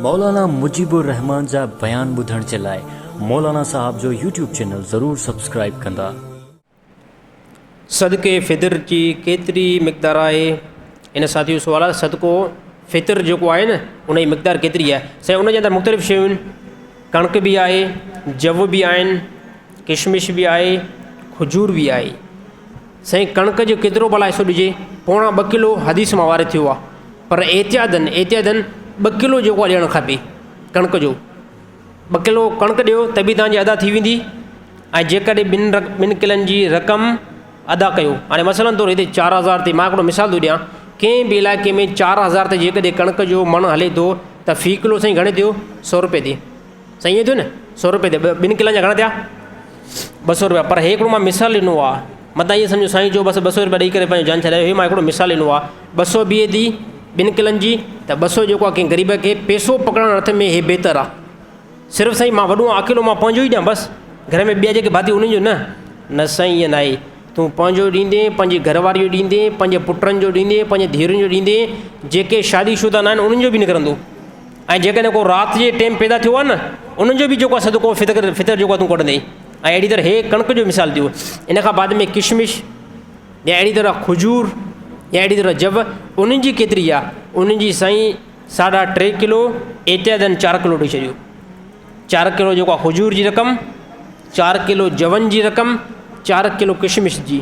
मौलाना मुजीबुर रहमान जा बयान ॿुधण जे लाइ मौलाना साहब जो यूट्यूब चैनल ज़रूर सब्सक्राइब कंदा। सदके फ़ितर जी केतिरी मिक़दार आहे? इन साथी जो सुवाल आहे, सदको फ़ितर जेको आहे न उन जी मिक़दार केतिरी आहे? साईं उन जे अंदरि मुख़्तलिफ़ शयूं आहिनि। कणिक बि आहे, जव बि आहिनि, किशमिश बि आहे, खजूर बि आहे। साईं कणिक जो केतिरो भला हिसो ॾिजे? 2.25 किलो हदीस मां वारिद थियो आहे, पर एहतियातन 2 किलो जेको आहे ॾियणु खपे कणिक जो। 2 किलो कणिक ॾियो त बि तव्हांजी अदा थी वेंदी। ऐं जेकॾहिं 2 किलनि जी रक़म अदा कयो, हाणे मसलन तौरु हिते 4,000 ते मां हिकिड़ो मिसाल थो ॾियां, कंहिं बि इलाइक़े में 4,000 ते जेकॾहिं कणिक जो मण हले थो त फ़ी किलो साईं घणे थियो? 100 रुपए ते। साईं ईअं थियो न, 100 रुपए ते 2 किलनि जा घणा थिया? 200 रुपया। पर हिकिड़ो मां मिसाल ॾिनो आहे, मतां ईअं सम्झो साईं जो बसि 200 रुपया ॾेई करे पंहिंजो जान छॾायो। हे मां हिकिड़ो मिसाल ॾिनो आहे, 200 बीहे थी 2 किलनि जी, त 200 जेको आहे कंहिं ग़रीब खे पैसो पकड़णु हथ में हे बहितर आहे। सिर्फ़ु साईं मां वॾो अकेलो मां पंहिंजो ई ॾियां बसि, घर में ॿिया जेके भाती उन्हनि जो न साईं ईअं न आहे। तूं पंहिंजो ॾींदे, पंहिंजी घरवारी जो ॾींदे, पंहिंजे पुटनि जो ॾींदे, पंहिंजे धीअरुनि जो ॾींदे, जेके शादीशुदा न आहिनि उन्हनि जो बि निकिरंदो। ऐं जेकॾहिं को राति जे टाइम पैदा थियो आहे न उन्हनि जो बि जेको आहे सदको फ़ितर जेको आहे तूं कढंदे। ऐं अहिड़ी तरह हे कणिक जो मिसाल ॾियो। इन खां बाद में किशमिश या अहिड़ी तरह खजूर या अहिड़ी तरह जव, उन्हनि जी केतिरी आहे? उन्हनि जी साईं 3.5 किलो एहतियातन 4 किलो ॾेई छॾियो। 4 किलो जेको आहे खजूर जी रक़म, 4 किलो जवनि जी रक़म, 4 किलो किशमिश जी।